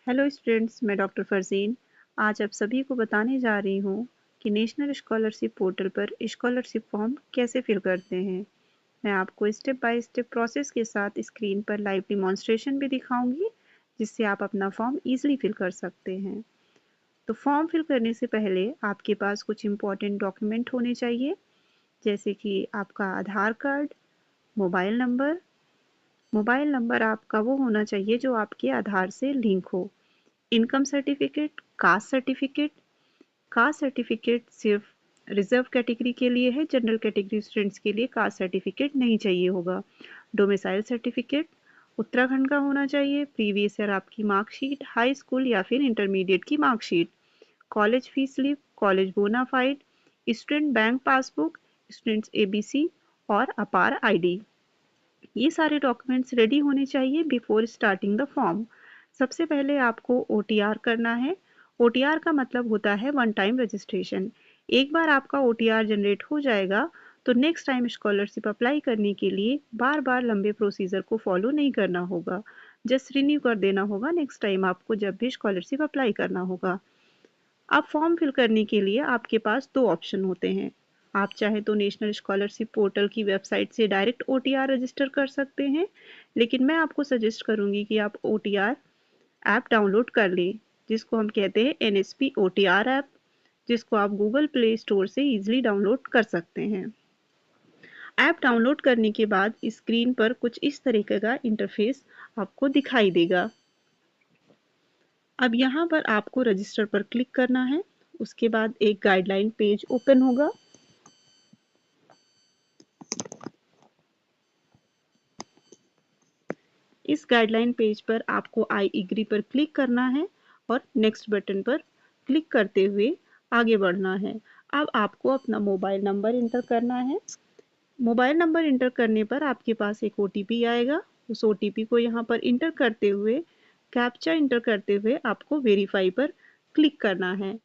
Hello students, मैं doctor Farzeen आज आप सभी को बताने जा रही हूँ कि नेशनल स्कॉलरशिप पोर्टल पर स्कॉलरशिप फॉर्म कैसे फिल करते हैं। मैं आपको स्टेप बाय स्टेप प्रोसेस के साथ स्क्रीन पर लाइव डिमॉन्स्ट्रेशन भी दिखाऊंगी, जिससे आप अपना फॉर्म इजीली फिल कर सकते हैं। तो फॉर्म फिल करने से पहले आपके पास कुछ इम्पोर्टेंट डॉक्यूमेंट होने चाहिए, जैसे कि आपका Aadhaar card, mobile number. Mobile number आपका वो होना चाहिए जो आपके आधार से लिंक हो। इनकम सर्टिफिकेट, कास्ट सर्टिफिकेट सिर्फ रिजर्व कैटेगरी के लिए है, जनरल कैटेगरी स्टूडेंट्स के लिए कास्ट सर्टिफिकेट नहीं चाहिए होगा। डोमिसाइल सर्टिफिकेट उत्तराखंड का होना चाहिए। प्रीवियस ईयर आपकी मार्कशीट, हाई स्कूल या फिर इंटरमीडिएट की marksheet. College fee slip, college bonafide, student bank passbook, students ABC और अपार आईडी। ये सारे डॉक्यूमेंट्स रेडी होने चाहिए बिफोर स्टार्टिंग द फॉर्म। सबसे पहले आपको ओटीआर करना है। ओटीआर का मतलब होता है वन टाइम रजिस्ट्रेशन। एक बार आपका ओटीआर जनरेट हो जाएगा तो नेक्स्ट टाइम स्कॉलरशिप अप्लाई करने के लिए बार बार लंबे प्रोसीजर को फॉलो नहीं करना होगा। जस्ट रिन्यू कर देना होगा नेक्स्ट टाइम आपको जब भी स्कॉलरशिप अप्लाई करना होगा। अब फॉर्म फिल करने के लिए आपके पास दो ऑप्शन होते हैं। आप चाहे तो नेशनल स्कॉलरशिप पोर्टल की वेबसाइट से डायरेक्ट ओटीआर रजिस्टर कर सकते हैं, लेकिन मैं आपको सजेस्ट करूंगी कि आप ओटीआर ऐप डाउनलोड कर लें, जिसको हम कहते हैं एनएसपी ओटीआर ऐप, जिसको आप गूगल प्ले स्टोर से इजीली डाउनलोड कर सकते हैं। ऐप डाउनलोड करने के बाद स्क्रीन पर कुछ इस तरीके का इंटरफेस आपको दिखाई देगा। अब यहाँ पर आपको रजिस्टर पर क्लिक करना है। उसके बाद एक गाइडलाइन पेज ओपन होगा। इस गाइडलाइन पेज पर आपको आई एग्री पर क्लिक करना है और नेक्स्ट बटन पर क्लिक करते हुए आगे बढ़ना है। अब आपको अपना मोबाइल नंबर इंटर करना है। मोबाइल नंबर इंटर करने पर आपके पास एक ओटीपी आएगा। उस ओटीपी को यहाँ पर इंटर करते हुए, कैप्चा इंटर करते हुए आपको वेरीफाई पर क्लिक करना है।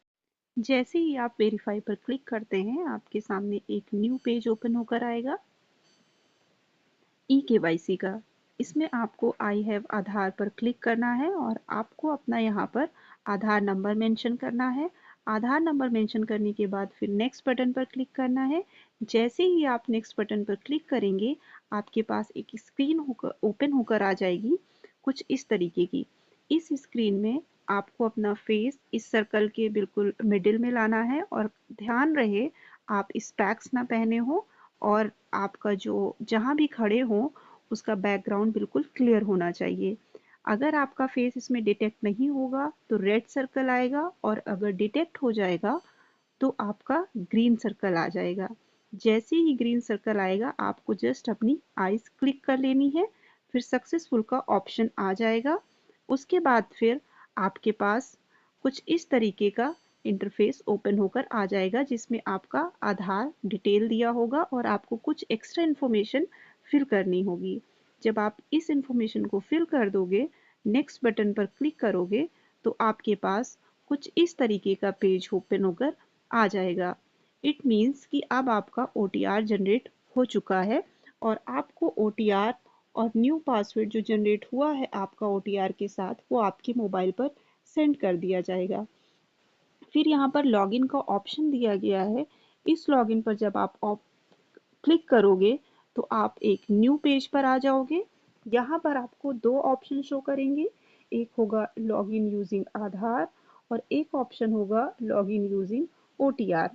जैसे ही आप वेरीफाई पर क्लिक करते हैं, आपके सामने एक न्यू पेज ओपन होकर आएगा ई केवाईसी का। इसमें आपको आई हैव आधार पर क्लिक करना है और आपको अपना यहाँ पर आधार नंबर मेंशन करना है। आधार नंबर मेंशन करने के बाद फिर नेक्स्ट बटन पर क्लिक करना है। जैसे ही आप नेक्स्ट बटन पर क्लिक करेंगे, आपके पास एक स्क्रीन ओपन होकर आ जाएगी कुछ इस तरीके की। इस स्क्रीन में आपको अपना फेस इस सर्कल के बिल्कुल मिडिल में लाना है और ध्यान रहे आप स्पैक्स ना पहने हो और आपका जो जहाँ भी खड़े हों उसका बैकग्राउंड बिल्कुल क्लियर होना चाहिए। अगर आपका फेस इसमें डिटेक्ट नहीं होगा तो रेड सर्कल आएगा और अगर डिटेक्ट हो जाएगा तो आपका ग्रीन सर्कल आ जाएगा। जैसे ही ग्रीन सर्कल आएगा आपको जस्ट अपनी आईज क्लिक कर लेनी है, फिर सक्सेसफुल का ऑप्शन आ जाएगा। उसके बाद फिर आपके पास कुछ इस तरीके का इंटरफेस ओपन होकर आ जाएगा, जिसमें आपका आधार डिटेल दिया होगा और आपको कुछ एक्स्ट्रा इन्फॉर्मेशन फिल करनी होगी। जब आप इस इन्फॉर्मेशन को फिल कर दोगे, नेक्स्ट बटन पर क्लिक करोगे, तो आपके पास कुछ इस तरीके का पेज ओपन होकर आ जाएगा। इट मीन्स कि अब आपका ओटीआर जनरेट हो चुका है और आपको ओटीआर और न्यू पासवर्ड जो जनरेट हुआ है आपका ओटीआर के साथ, वो आपके मोबाइल पर सेंड कर दिया जाएगा। फिर यहाँ पर लॉगिन का ऑप्शन दिया गया है। इस लॉगिन पर जब आप क्लिक करोगे तो आप एक न्यू पेज पर आ जाओगे। यहाँ पर आपको दो ऑप्शन शो करेंगे। एक होगा लॉगिन यूजिंग आधार और एक ऑप्शन होगा लॉगिन यूजिंग ओटीआर।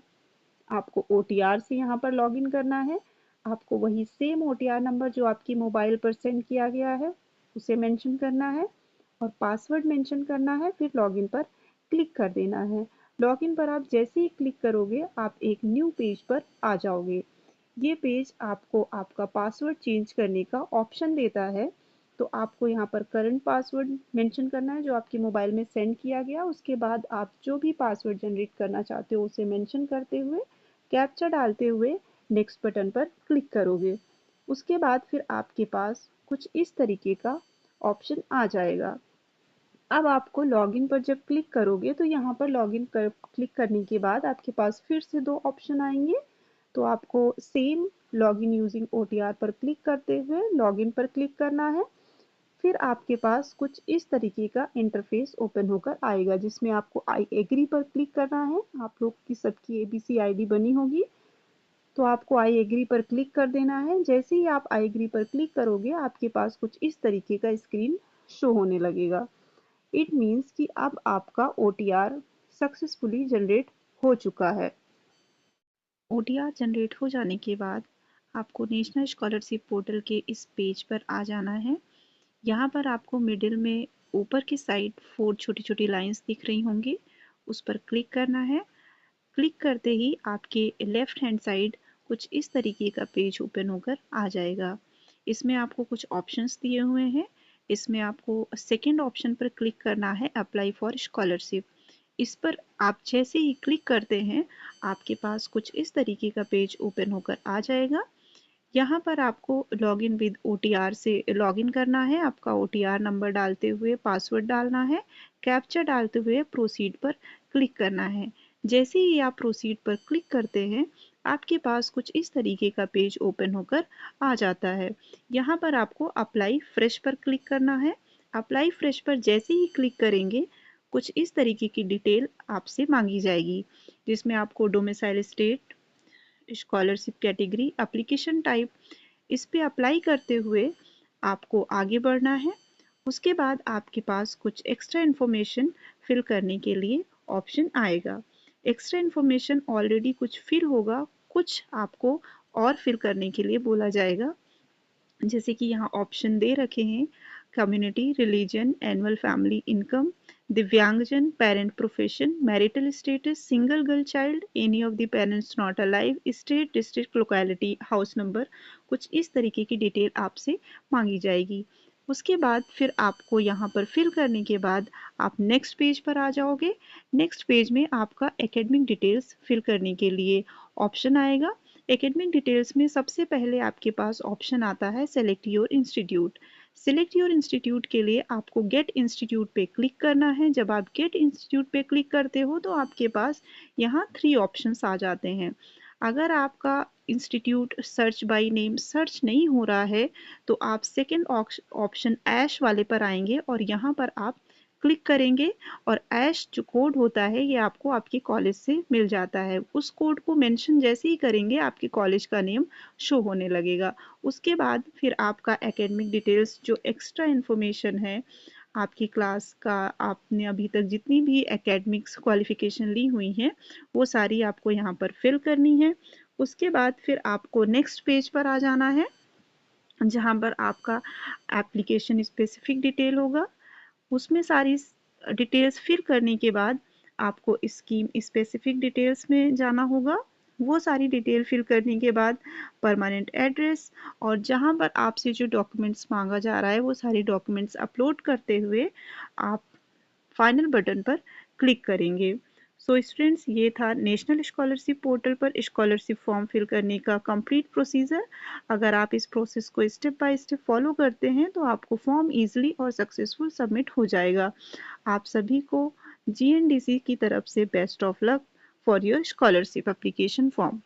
आपको ओटीआर से यहाँ पर लॉगिन करना है। आपको वही सेम ओटीआर नंबर जो आपकी मोबाइल पर सेंड किया गया है उसे मेंशन करना है और पासवर्ड मेंशन करना है। फिर लॉगिन पर क्लिक कर देना है। लॉगिन पर आप जैसे ही क्लिक करोगे आप एक न्यू पेज पर आ जाओगे। ये पेज आपको आपका पासवर्ड चेंज करने का ऑप्शन देता है। तो आपको यहाँ पर करंट पासवर्ड मेंशन करना है जो आपके मोबाइल में सेंड किया गया। उसके बाद आप जो भी पासवर्ड जनरेट करना चाहते हो उसे मेंशन करते हुए, कैप्चा डालते हुए नेक्स्ट बटन पर क्लिक करोगे। उसके बाद फिर आपके पास कुछ इस तरीके का ऑप्शन आ जाएगा। अब आपको लॉगिन पर जब क्लिक करोगे तो यहाँ पर लॉगिन कर क्लिक करने के बाद आपके पास फिर से दो ऑप्शन आएंगे। तो आपको सेम लॉगिन यूजिंग ओटीआर पर क्लिक करते हुए लॉगिन पर क्लिक करना है। फिर आपके पास कुछ इस तरीके का इंटरफेस ओपन होकर आएगा, जिसमें आपको आई एग्री पर क्लिक करना है। आप लोग की सबकी ABC ID बनी होगी, तो आपको आई एग्री पर क्लिक कर देना है। जैसे ही आप आई एग्री पर क्लिक करोगे, आपके पास कुछ इस तरीके का स्क्रीन शो होने लगेगा। इट मीन्स कि अब आपका OTR सक्सेसफुली जनरेट हो चुका है। OTR जनरेट हो जाने के बाद आपको नेशनल स्कॉलरशिप पोर्टल के इस पेज पर आ जाना है। यहाँ पर आपको मिडिल में ऊपर की साइड 4 छोटी-छोटी लाइंस दिख रही होंगी, उस पर क्लिक करना है। क्लिक करते ही आपके लेफ्ट हैंड साइड कुछ इस तरीके का पेज ओपन होकर आ जाएगा। इसमें आपको कुछ ऑप्शंस दिए हुए हैं। इसमें आपको सेकंड ऑप्शन पर क्लिक करना है, अप्लाई फॉर स्कॉलरशिप। इस पर आप जैसे ही क्लिक करते हैं, आपके पास कुछ इस तरीके का पेज ओपन होकर आ जाएगा। यहाँ पर आपको लॉगिन विद OTR से लॉगिन करना है। आपका OTR नंबर डालते हुए पासवर्ड डालना है। कैप्चा डालते हुए प्रोसीड पर क्लिक करना है। जैसे ही आप प्रोसीड पर क्लिक करते हैं, आपके पास कुछ इस तरीके का पेज ओपन होकर आ जाता है। यहाँ पर आपको अप्लाई फ्रेश पर क्लिक करना है। अप्लाई फ्रेश पर जैसे ही क्लिक करेंगे, कुछ इस तरीके की डिटेल आपसे मांगी जाएगी, जिसमें आपको domicile state, scholarship category, application type, इस पे अप्लाई करते हुए आपको आगे बढ़ना है। उसके बाद आपके पास कुछ एक्स्ट्रा इन्फॉर्मेशन फिल करने के लिए ऑप्शन आएगा। एक्स्ट्रा इन्फॉर्मेशन ऑलरेडी कुछ फिल होगा, कुछ आपको और फिल करने के लिए बोला जाएगा। जैसे कि यहाँ ऑप्शन दे रखे हैं, community, religion, annual family income, दिव्यांगजन, parent profession, marital status, single girl child, any of the parents not alive, state, district, locality, house number, कुछ इस तरीके की डिटेल आपसे मांगी जाएगी। उसके बाद फिर आपको यहाँ पर फिल करने के बाद आप नेक्स्ट पेज पर आ जाओगे। नेक्स्ट पेज में आपका एकेडमिक डिटेल्स फिल करने के लिए ऑप्शन आएगा। एकेडमिक डिटेल्स में सबसे पहले आपके पास ऑप्शन आता है select your institute. Select your institute के लिए आपको गेट इंस्टीट्यूट पे क्लिक करना है। जब आप गेट इंस्टीट्यूट पे क्लिक करते हो, तो आपके पास यहाँ 3 ऑप्शंस आ जाते हैं। अगर आपका institute search by name search नहीं हो रहा है, तो आप सेकेंड ऑप्शन ऐश वाले पर आएंगे और यहाँ पर आप क्लिक करेंगे और ऐश जो कोड होता है, ये आपको आपके कॉलेज से मिल जाता है। उस कोड को मेंशन जैसे ही करेंगे, आपके कॉलेज का नेम शो होने लगेगा। उसके बाद फिर आपका एकेडमिक डिटेल्स, जो एक्स्ट्रा इन्फॉर्मेशन है आपकी क्लास का, आपने अभी तक जितनी भी एकेडमिक्स क्वालिफिकेशन ली हुई हैं, वो सारी आपको यहाँ पर फिल करनी है। उसके बाद फिर आपको नेक्स्ट पेज पर आ जाना है, जहाँ पर आपका एप्लीकेशन स्पेसिफिक डिटेल होगा। उसमें सारी डिटेल्स फिल करने के बाद आपको स्कीम स्पेसिफिक डिटेल्स में जाना होगा। वो सारी डिटेल फिल करने के बाद परमानेंट एड्रेस और जहाँ पर आपसे जो डॉक्यूमेंट्स मांगा जा रहा है, वो सारे डॉक्यूमेंट्स अपलोड करते हुए आप फाइनल बटन पर क्लिक करेंगे। सो स्टूडेंट्स, ये था नेशनल स्कॉलरशिप पोर्टल पर स्कॉलरशिप फॉर्म फिल करने का कंप्लीट प्रोसीजर। अगर आप इस प्रोसेस को स्टेप बाय स्टेप फॉलो करते हैं, तो आपको फॉर्म इजीली और सक्सेसफुल सबमिट हो जाएगा। आप सभी को GNDC की तरफ से best of luck for your scholarship application form.